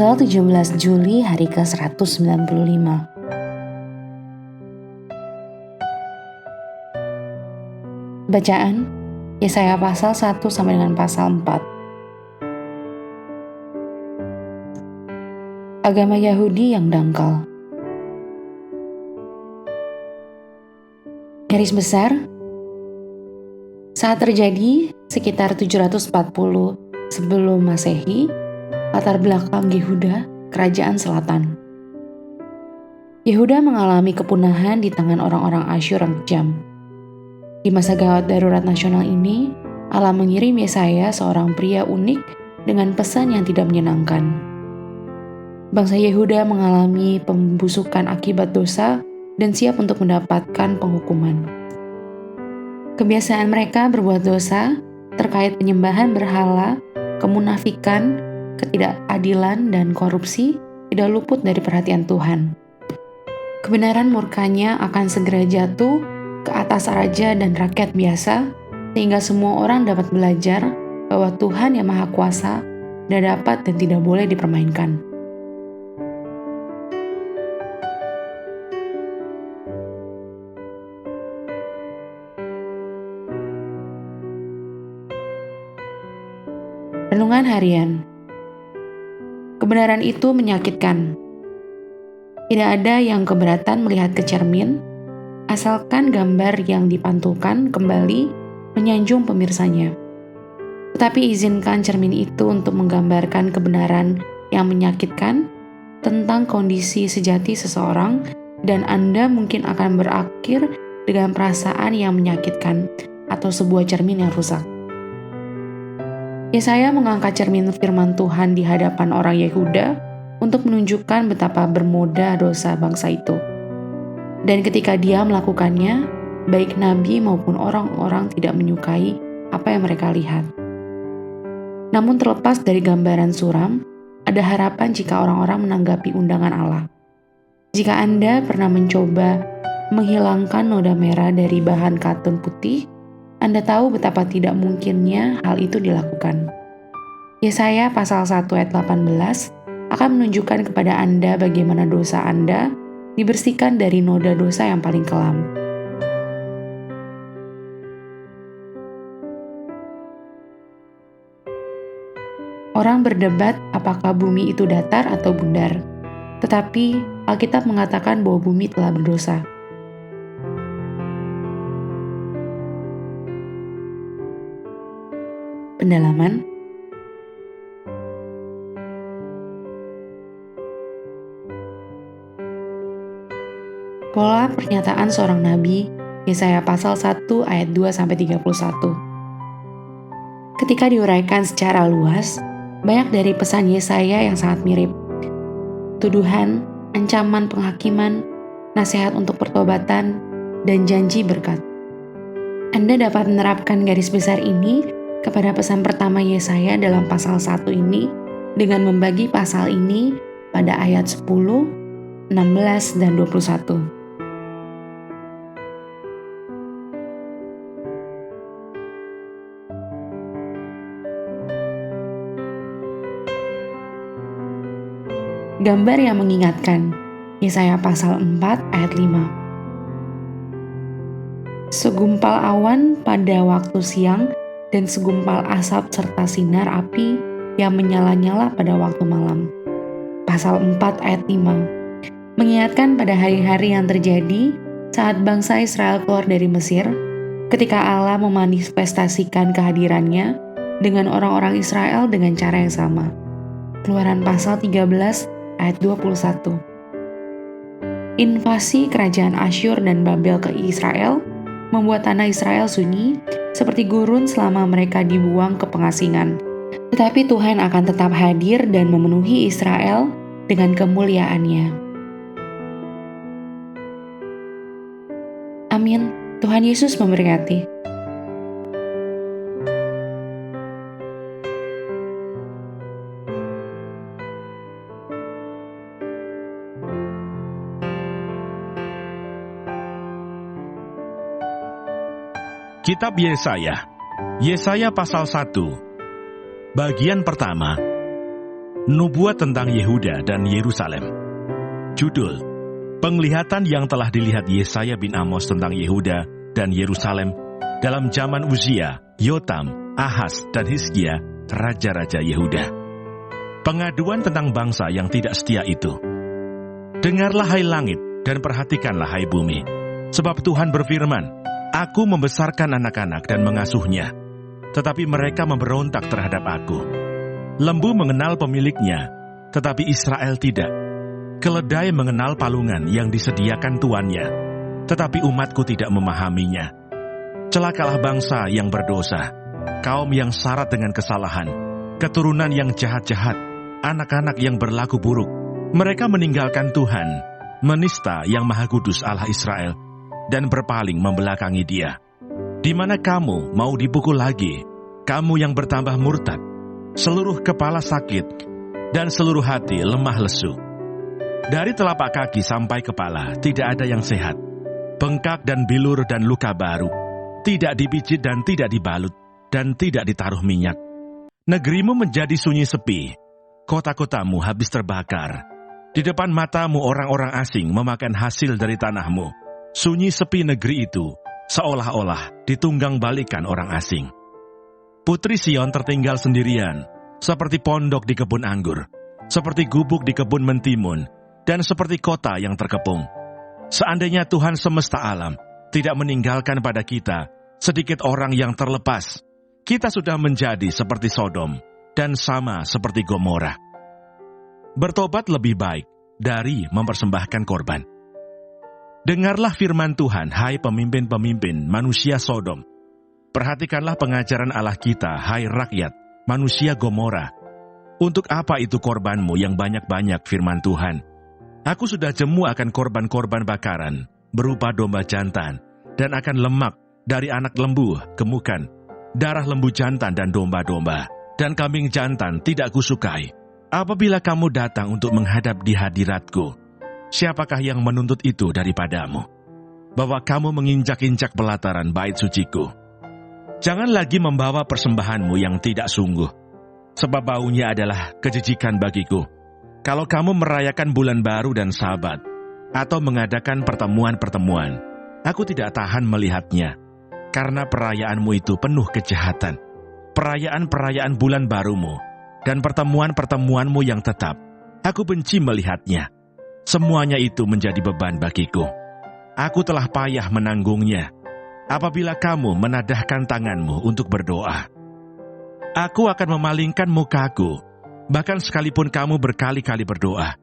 Tanggal 17 Juli hari ke-195. Bacaan Yesaya pasal 1 sampai dengan pasal 4. Agama Yahudi yang dangkal. Garis besar, saat terjadi sekitar 740 sebelum Masehi, latar belakang Yehuda, kerajaan selatan. Yehuda mengalami kepunahan di tangan orang-orang Asyur yang kejam. Di masa gawat darurat nasional ini, Allah mengirim Yesaya, seorang pria unik dengan pesan yang tidak menyenangkan. Bangsa Yehuda mengalami pembusukan akibat dosa dan siap untuk mendapatkan penghukuman. Kebiasaan mereka berbuat dosa terkait penyembahan berhala, kemunafikan, ketidakadilan, dan korupsi tidak luput dari perhatian Tuhan. Kebenaran murkanya akan segera jatuh ke atas raja dan rakyat biasa, sehingga semua orang dapat belajar bahwa Tuhan yang Maha Kuasa tidak dapat dan tidak boleh dipermainkan. Renungan harian. Kebenaran itu menyakitkan. Tidak ada yang keberatan melihat ke cermin, asalkan gambar yang dipantulkan kembali menyanjung pemirsanya. Tetapi izinkan cermin itu untuk menggambarkan kebenaran yang menyakitkan tentang kondisi sejati seseorang, dan Anda mungkin akan berakhir dengan perasaan yang menyakitkan atau sebuah cermin yang rusak. Yesaya mengangkat cermin firman Tuhan di hadapan orang Yehuda untuk menunjukkan betapa bermoda dosa bangsa itu. Dan ketika dia melakukannya, baik nabi maupun orang-orang tidak menyukai apa yang mereka lihat. Namun terlepas dari gambaran suram, ada harapan jika orang-orang menanggapi undangan Allah. Jika Anda pernah mencoba menghilangkan noda merah dari bahan katun putih, Anda tahu betapa tidak mungkinnya hal itu dilakukan. Yesaya pasal 1 ayat 18 akan menunjukkan kepada Anda bagaimana dosa Anda dibersihkan dari noda dosa yang paling kelam. Orang berdebat apakah bumi itu datar atau bundar, tetapi Alkitab mengatakan bahwa bumi telah berdosa. Pendalaman. Pola pernyataan seorang nabi, Yesaya pasal 1 ayat 2-31. Ketika diuraikan secara luas, banyak dari pesan Yesaya yang sangat mirip. Tuduhan, ancaman penghakiman, nasihat untuk pertobatan, dan janji berkat. Anda dapat menerapkan garis besar ini kepada pesan pertama Yesaya dalam pasal 1 ini dengan membagi pasal ini pada ayat 10, 16, dan 21. Gambar yang mengingatkan, Yesaya pasal 4 ayat 5. Segumpal awan pada waktu siang dan segumpal asap serta sinar api yang menyala-nyala pada waktu malam. Pasal 4 ayat 5 mengingatkan pada hari-hari yang terjadi saat bangsa Israel keluar dari Mesir, ketika Allah memanifestasikan kehadirannya dengan orang-orang Israel dengan cara yang sama. Keluaran pasal 13 ayat 21. Invasi kerajaan Asyur dan Babel ke Israel membuat tanah Israel sunyi seperti gurun selama mereka dibuang ke pengasingan. Tetapi Tuhan akan tetap hadir dan memenuhi Israel dengan kemuliaannya. Amin. Tuhan Yesus memberkati. Kitab Yesaya, Yesaya pasal 1, bagian pertama. Nubuat tentang Yehuda dan Yerusalem. Judul: Penglihatan yang telah dilihat Yesaya bin Amos tentang Yehuda dan Yerusalem dalam zaman Uzia, Yotam, Ahaz, dan Hizkia, raja-raja Yehuda. Pengaduan tentang bangsa yang tidak setia itu. Dengarlah hai langit, dan perhatikanlah hai bumi. Sebab Tuhan berfirman, Aku membesarkan anak-anak dan mengasuhnya, tetapi mereka memberontak terhadap Aku. Lembu mengenal pemiliknya, tetapi Israel tidak. Keledai mengenal palungan yang disediakan tuannya, tetapi umatku tidak memahaminya. Celakalah bangsa yang berdosa, kaum yang syarat dengan kesalahan, keturunan yang jahat-jahat, anak-anak yang berlaku buruk. Mereka meninggalkan Tuhan, menista yang Maha Kudus Allah Israel, dan berpaling membelakangi Dia. Di mana kamu mau dipukul lagi, kamu yang bertambah murtad, seluruh kepala sakit, dan seluruh hati lemah lesu. Dari telapak kaki sampai kepala tidak ada yang sehat, bengkak dan bilur dan luka baru, tidak dipijit dan tidak dibalut, dan tidak ditaruh minyak. Negerimu menjadi sunyi sepi, kota-kotamu habis terbakar. Di depan matamu orang-orang asing memakan hasil dari tanahmu. Sunyi sepi negeri itu, seolah-olah ditunggang balikan orang asing. Putri Sion tertinggal sendirian, seperti pondok di kebun anggur, seperti gubuk di kebun mentimun, dan seperti kota yang terkepung. Seandainya Tuhan semesta alam tidak meninggalkan pada kita sedikit orang yang terlepas, kita sudah menjadi seperti Sodom dan sama seperti Gomora. Bertobat lebih baik dari mempersembahkan korban. Dengarlah firman Tuhan, hai pemimpin-pemimpin manusia Sodom. Perhatikanlah pengajaran Allah kita, hai rakyat manusia Gomora. Untuk apa itu korbanmu yang banyak-banyak, firman Tuhan? Aku sudah jemu akan korban-korban bakaran, berupa domba jantan, dan akan lemak dari anak lembu gemukan, darah lembu jantan dan domba-domba, dan kambing jantan tidak kusukai. Apabila kamu datang untuk menghadap di hadiratku, siapakah yang menuntut itu daripadamu? Bahwa kamu menginjak-injak pelataran bait suciku. Jangan lagi membawa persembahanmu yang tidak sungguh, sebab baunya adalah kejijikan bagiku. Kalau kamu merayakan bulan baru dan Sabat, atau mengadakan pertemuan-pertemuan, aku tidak tahan melihatnya, karena perayaanmu itu penuh kejahatan. Perayaan-perayaan bulan barumu, dan pertemuan-pertemuanmu yang tetap, aku benci melihatnya. Semuanya itu menjadi beban bagiku. Aku telah payah menanggungnya. Apabila kamu menadahkan tanganmu untuk berdoa, aku akan memalingkan mukaku. Bahkan sekalipun kamu berkali-kali berdoa,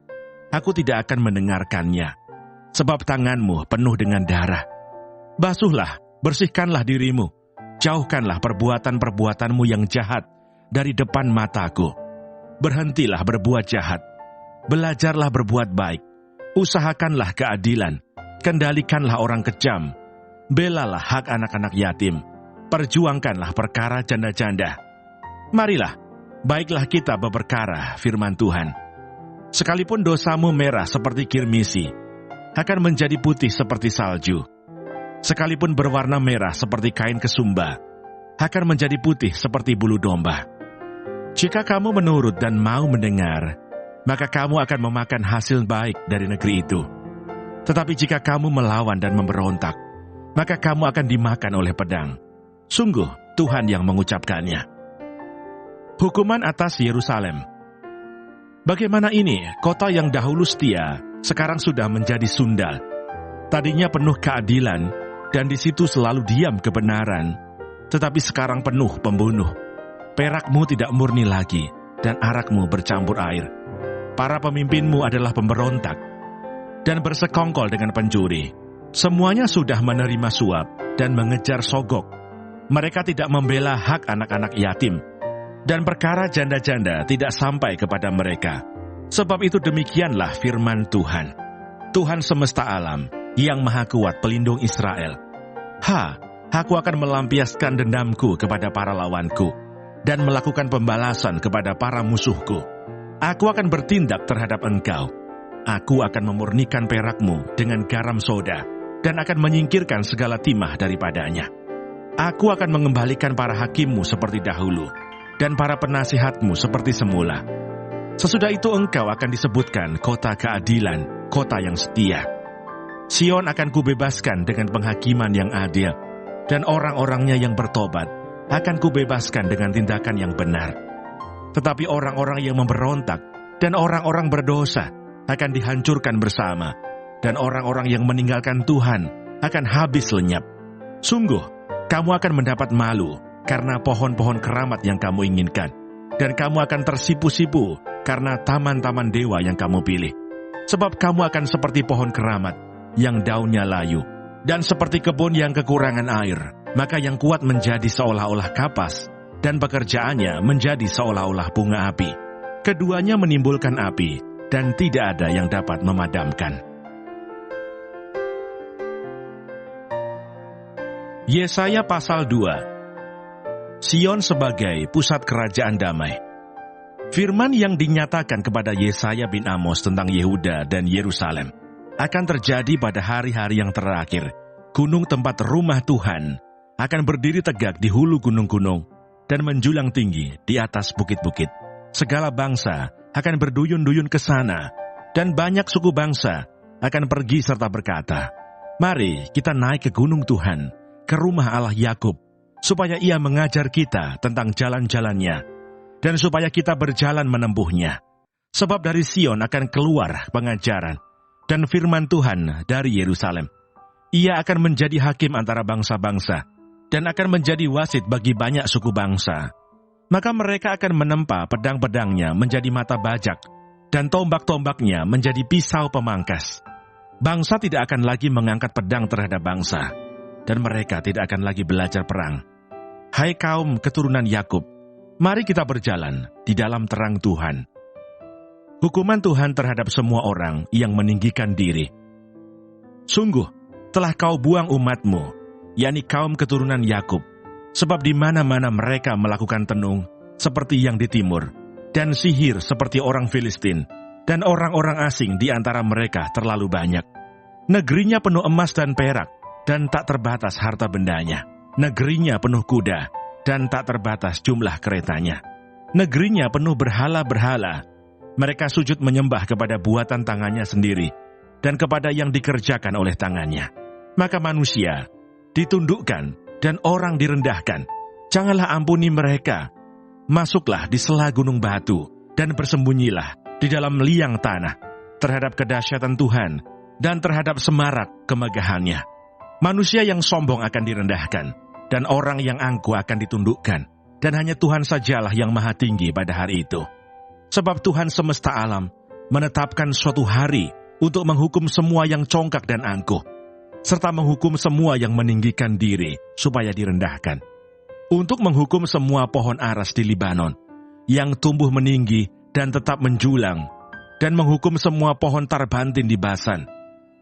aku tidak akan mendengarkannya. Sebab tanganmu penuh dengan darah. Basuhlah, bersihkanlah dirimu. Jauhkanlah perbuatan-perbuatanmu yang jahat dari depan mataku. Berhentilah berbuat jahat. Belajarlah berbuat baik. Usahakanlah keadilan. Kendalikanlah orang kejam. Belalah hak anak-anak yatim. Perjuangkanlah perkara janda-janda. Marilah, baiklah kita berperkara, firman Tuhan. Sekalipun dosamu merah seperti kirmisi, akan menjadi putih seperti salju. Sekalipun berwarna merah seperti kain kesumba, akan menjadi putih seperti bulu domba. Jika kamu menurut dan mau mendengar, maka kamu akan memakan hasil baik dari negeri itu. Tetapi jika kamu melawan dan memberontak, maka kamu akan dimakan oleh pedang. Sungguh, Tuhan yang mengucapkannya. Hukuman atas Yerusalem. Bagaimana ini, kota yang dahulu setia, sekarang sudah menjadi sundal. Tadinya penuh keadilan, dan di situ selalu diam kebenaran, tetapi sekarang penuh pembunuh. Perakmu tidak murni lagi, dan arakmu bercampur air. Para pemimpinmu adalah pemberontak, dan bersekongkol dengan pencuri. Semuanya sudah menerima suap, dan mengejar sogok. Mereka tidak membela hak anak-anak yatim, dan perkara janda-janda tidak sampai kepada mereka. Sebab itu demikianlah firman Tuhan, Tuhan semesta alam, yang maha kuat pelindung Israel. Aku akan melampiaskan dendamku kepada para lawanku, dan melakukan pembalasan kepada para musuhku. Aku akan bertindak terhadap engkau. Aku akan memurnikan perakmu dengan garam soda, dan akan menyingkirkan segala timah daripadanya. Aku akan mengembalikan para hakimmu seperti dahulu, dan para penasihatmu seperti semula. Sesudah itu engkau akan disebutkan kota keadilan, kota yang setia. Sion akan kubebaskan dengan penghakiman yang adil, dan orang-orangnya yang bertobat akan kubebaskan dengan tindakan yang benar. Tetapi orang-orang yang memberontak dan orang-orang berdosa akan dihancurkan bersama, dan orang-orang yang meninggalkan Tuhan akan habis lenyap. Sungguh, kamu akan mendapat malu karena pohon-pohon keramat yang kamu inginkan, dan kamu akan tersipu-sipu karena taman-taman dewa yang kamu pilih. Sebab kamu akan seperti pohon keramat yang daunnya layu, dan seperti kebun yang kekurangan air, maka yang kuat menjadi seolah-olah kapas, dan pekerjaannya menjadi seolah-olah bunga api. Keduanya menimbulkan api, dan tidak ada yang dapat memadamkan. Yesaya pasal 2. Sion sebagai pusat kerajaan damai. Firman yang dinyatakan kepada Yesaya bin Amos tentang Yehuda dan Yerusalem akan terjadi pada hari-hari yang terakhir. Gunung tempat rumah Tuhan akan berdiri tegak di hulu gunung-gunung dan menjulang tinggi di atas bukit-bukit. Segala bangsa akan berduyun-duyun ke sana, dan banyak suku bangsa akan pergi serta berkata, "Mari kita naik ke gunung Tuhan, ke rumah Allah Yakub, supaya Ia mengajar kita tentang jalan-jalannya, dan supaya kita berjalan menempuhnya. Sebab dari Sion akan keluar pengajaran, dan firman Tuhan dari Yerusalem. Ia akan menjadi hakim antara bangsa-bangsa, dan akan menjadi wasit bagi banyak suku bangsa. Maka mereka akan menempa pedang-pedangnya menjadi mata bajak, dan tombak-tombaknya menjadi pisau pemangkas. Bangsa tidak akan lagi mengangkat pedang terhadap bangsa, dan mereka tidak akan lagi belajar perang. Hai kaum keturunan Yakub, mari kita berjalan di dalam terang Tuhan. Hukuman Tuhan terhadap semua orang yang meninggikan diri. Sungguh, telah kau buang umatmu, yakni kaum keturunan Yakub, sebab di mana-mana mereka melakukan tenung seperti yang di timur, dan sihir seperti orang Filistin, dan orang-orang asing di antara mereka terlalu banyak. Negerinya penuh emas dan perak, dan tak terbatas harta bendanya. Negerinya penuh kuda, dan tak terbatas jumlah keretanya. Negerinya penuh berhala-berhala. Mereka sujud menyembah kepada buatan tangannya sendiri, dan kepada yang dikerjakan oleh tangannya. Maka manusia ditundukkan, dan orang direndahkan. Janganlah ampuni mereka. Masuklah di sela gunung batu, dan bersembunyilah di dalam liang tanah, terhadap kedahsyatan Tuhan, dan terhadap semarak kemegahannya. Manusia yang sombong akan direndahkan, dan orang yang angkuh akan ditundukkan, dan hanya Tuhan sajalah yang maha tinggi pada hari itu. Sebab Tuhan semesta alam menetapkan suatu hari untuk menghukum semua yang congkak dan angkuh, serta menghukum semua yang meninggikan diri supaya direndahkan. Untuk menghukum semua pohon aras di Libanon, yang tumbuh meninggi dan tetap menjulang, dan menghukum semua pohon tarbantin di Basan,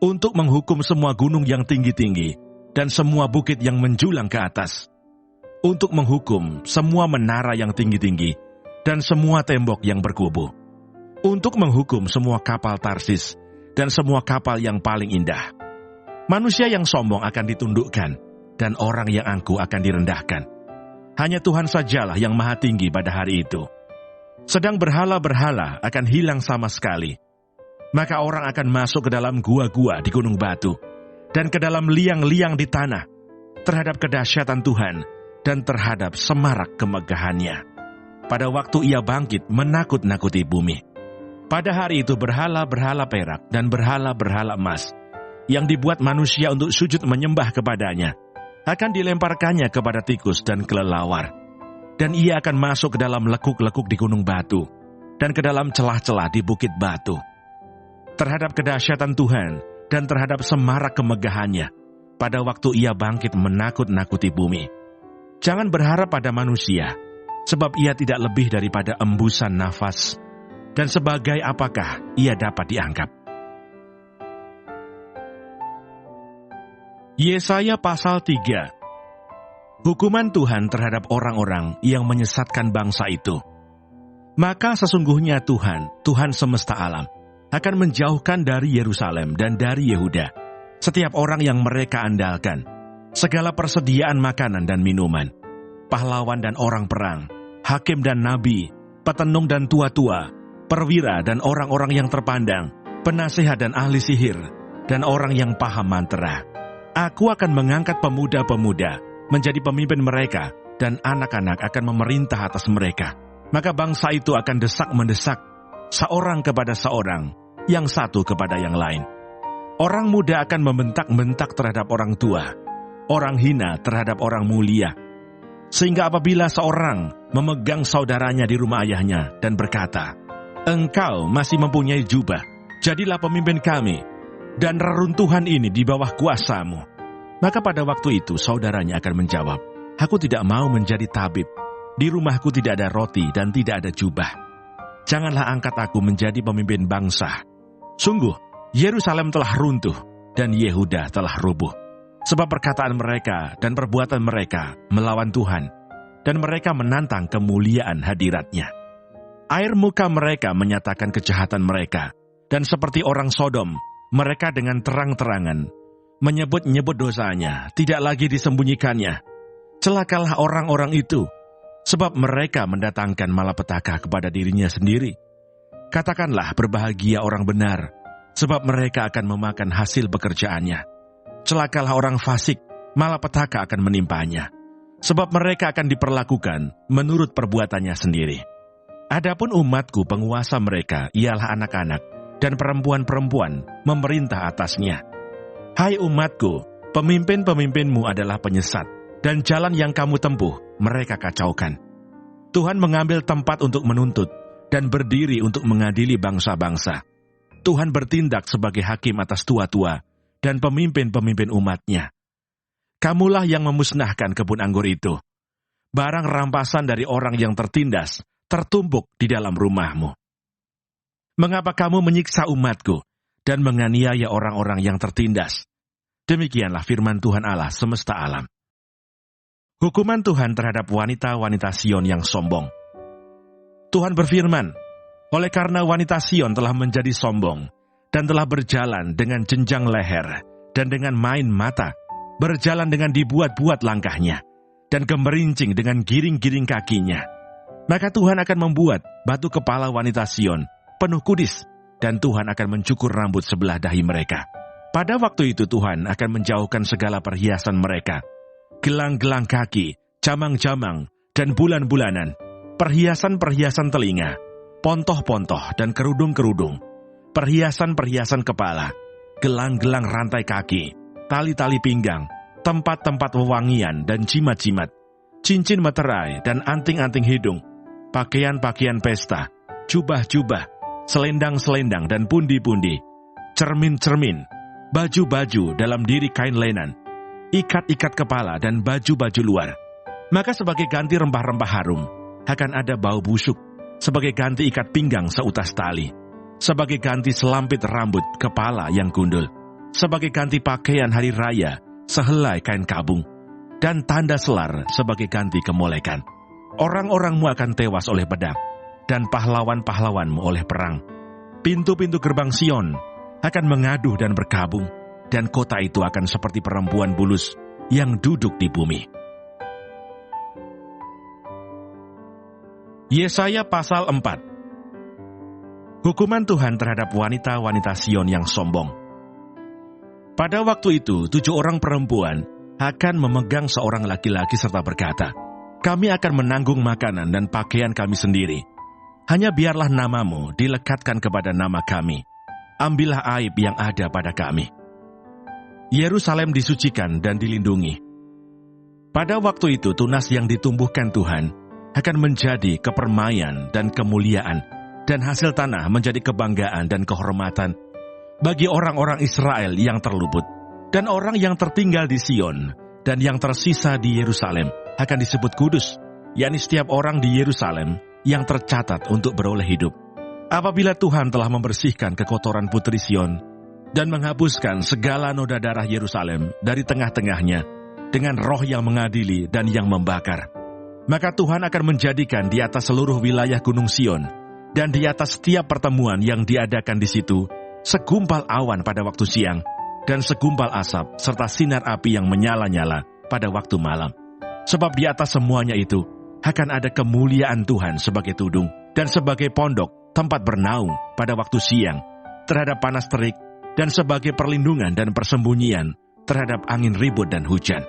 untuk menghukum semua gunung yang tinggi-tinggi, dan semua bukit yang menjulang ke atas, untuk menghukum semua menara yang tinggi-tinggi, dan semua tembok yang berkubu, untuk menghukum semua kapal Tarsis, dan semua kapal yang paling indah. Manusia yang sombong akan ditundukkan, dan orang yang angkuh akan direndahkan. Hanya Tuhan sajalah yang maha tinggi pada hari itu. Sedang berhala-berhala akan hilang sama sekali. Maka orang akan masuk ke dalam gua-gua di gunung batu, dan ke dalam liang-liang di tanah, terhadap kedahsyatan Tuhan, dan terhadap semarak kemegahannya. Pada waktu ia bangkit menakut-nakuti bumi. Pada hari itu berhala-berhala perak dan berhala-berhala emas, yang dibuat manusia untuk sujud menyembah kepadanya, akan dilemparkannya kepada tikus dan kelelawar. Dan ia akan masuk ke dalam lekuk-lekuk di gunung batu, dan ke dalam celah-celah di bukit batu. Terhadap kedahsyatan Tuhan, dan terhadap semarak kemegahannya, pada waktu ia bangkit menakut-nakuti bumi. Jangan berharap pada manusia, sebab ia tidak lebih daripada embusan nafas, dan sebagai apakah ia dapat dianggap. Yesaya pasal 3. Hukuman Tuhan terhadap orang-orang yang menyesatkan bangsa itu. Maka sesungguhnya Tuhan semesta alam, akan menjauhkan dari Yerusalem dan dari Yehuda setiap orang yang mereka andalkan, segala persediaan makanan dan minuman, pahlawan dan orang perang, hakim dan nabi, petenung dan tua-tua, perwira dan orang-orang yang terpandang, penasehat dan ahli sihir, dan orang yang paham mantra. Aku akan mengangkat pemuda-pemuda menjadi pemimpin mereka, dan anak-anak akan memerintah atas mereka. Maka bangsa itu akan desak-mendesak, seorang kepada seorang, yang satu kepada yang lain. Orang muda akan membentak-bentak terhadap orang tua, orang hina terhadap orang mulia. Sehingga apabila seorang memegang saudaranya di rumah ayahnya dan berkata, "Engkau masih mempunyai jubah, jadilah pemimpin kami, dan reruntuhan ini di bawah kuasamu." Maka pada waktu itu saudaranya akan menjawab, "Aku tidak mau menjadi tabib. Di rumahku tidak ada roti dan tidak ada jubah. Janganlah angkat aku menjadi pemimpin bangsa." Sungguh, Yerusalem telah runtuh dan Yehuda telah rubuh. Sebab perkataan mereka dan perbuatan mereka melawan Tuhan, dan mereka menantang kemuliaan hadirat-Nya. Air muka mereka menyatakan kejahatan mereka, dan seperti orang Sodom, mereka dengan terang-terangan menyebut-nyebut dosanya, tidak lagi disembunyikannya. Celakalah orang-orang itu, sebab mereka mendatangkan malapetaka kepada dirinya sendiri. Katakanlah berbahagia orang benar, sebab mereka akan memakan hasil pekerjaannya. Celakalah orang fasik, malapetaka akan menimpanya, sebab mereka akan diperlakukan menurut perbuatannya sendiri. Adapun umatku, penguasa mereka ialah anak-anak dan perempuan-perempuan memerintah atasnya. Hai umatku, pemimpin-pemimpinmu adalah penyesat, dan jalan yang kamu tempuh mereka kacaukan. Tuhan mengambil tempat untuk menuntut dan berdiri untuk mengadili bangsa-bangsa. Tuhan bertindak sebagai hakim atas tua-tua dan pemimpin-pemimpin umat-Nya. Kamulah yang memusnahkan kebun anggur itu. Barang rampasan dari orang yang tertindas tertumpuk di dalam rumahmu. Mengapa kamu menyiksa umatku dan menganiaya orang-orang yang tertindas? Demikianlah firman Tuhan Allah semesta alam. Hukuman Tuhan terhadap wanita-wanita Sion yang sombong. Tuhan berfirman, oleh karena wanita Sion telah menjadi sombong, dan telah berjalan dengan jenjang leher, dan dengan main mata, berjalan dengan dibuat-buat langkahnya, dan gemerincing dengan giring-giring kakinya. Maka Tuhan akan membuat batu kepala wanita Sion penuh kudis, dan Tuhan akan mencukur rambut sebelah dahi mereka. Pada waktu itu Tuhan akan menjauhkan segala perhiasan mereka, gelang-gelang kaki, jamang-jamang, dan bulan-bulanan, perhiasan-perhiasan telinga, pontoh-pontoh dan kerudung-kerudung, perhiasan-perhiasan kepala, gelang-gelang rantai kaki, tali-tali pinggang, tempat-tempat wewangian dan jimat-jimat, cincin meterai dan anting-anting hidung, pakaian-pakaian pesta, jubah-jubah, selendang-selendang dan pundi-pundi, cermin-cermin, baju-baju dalam diri kain lenan, ikat-ikat kepala dan baju-baju luar. Maka sebagai ganti rempah-rempah harum, akan ada bau busuk, sebagai ganti ikat pinggang seutas tali, sebagai ganti selampit rambut kepala yang gundul, sebagai ganti pakaian hari raya, sehelai kain kabung, dan tanda selar sebagai ganti kemolekan. Orang-orangmu akan tewas oleh pedang, dan pahlawan-pahlawanmu oleh perang. Pintu-pintu gerbang Sion akan mengaduh dan berkabung, dan kota itu akan seperti perempuan bulus yang duduk di bumi. Yesaya pasal 4. Hukuman Tuhan terhadap wanita-wanita Sion yang sombong. Pada waktu itu, 7 orang perempuan akan memegang seorang laki-laki serta berkata, "Kami akan menanggung makanan dan pakaian kami sendiri. Hanya biarlah namamu dilekatkan kepada nama kami. Ambillah aib yang ada pada kami." Yerusalem disucikan dan dilindungi. Pada waktu itu, tunas yang ditumbuhkan Tuhan akan menjadi kepermaian dan kemuliaan, dan hasil tanah menjadi kebanggaan dan kehormatan bagi orang-orang Israel yang terluput, dan orang yang tertinggal di Sion, dan yang tersisa di Yerusalem akan disebut kudus, yakni setiap orang di Yerusalem yang tercatat untuk beroleh hidup. Apabila Tuhan telah membersihkan kekotoran putri Sion, dan menghapuskan segala noda darah Yerusalem dari tengah-tengahnya, dengan roh yang mengadili dan yang membakar, maka Tuhan akan menjadikan di atas seluruh wilayah Gunung Sion, dan di atas setiap pertemuan yang diadakan di situ, segumpal awan pada waktu siang, dan segumpal asap, serta sinar api yang menyala-nyala pada waktu malam. Sebab di atas semuanya itu, akan ada kemuliaan Tuhan sebagai tudung, dan sebagai pondok tempat bernaung pada waktu siang terhadap panas terik, dan sebagai perlindungan dan persembunyian terhadap angin ribut dan hujan.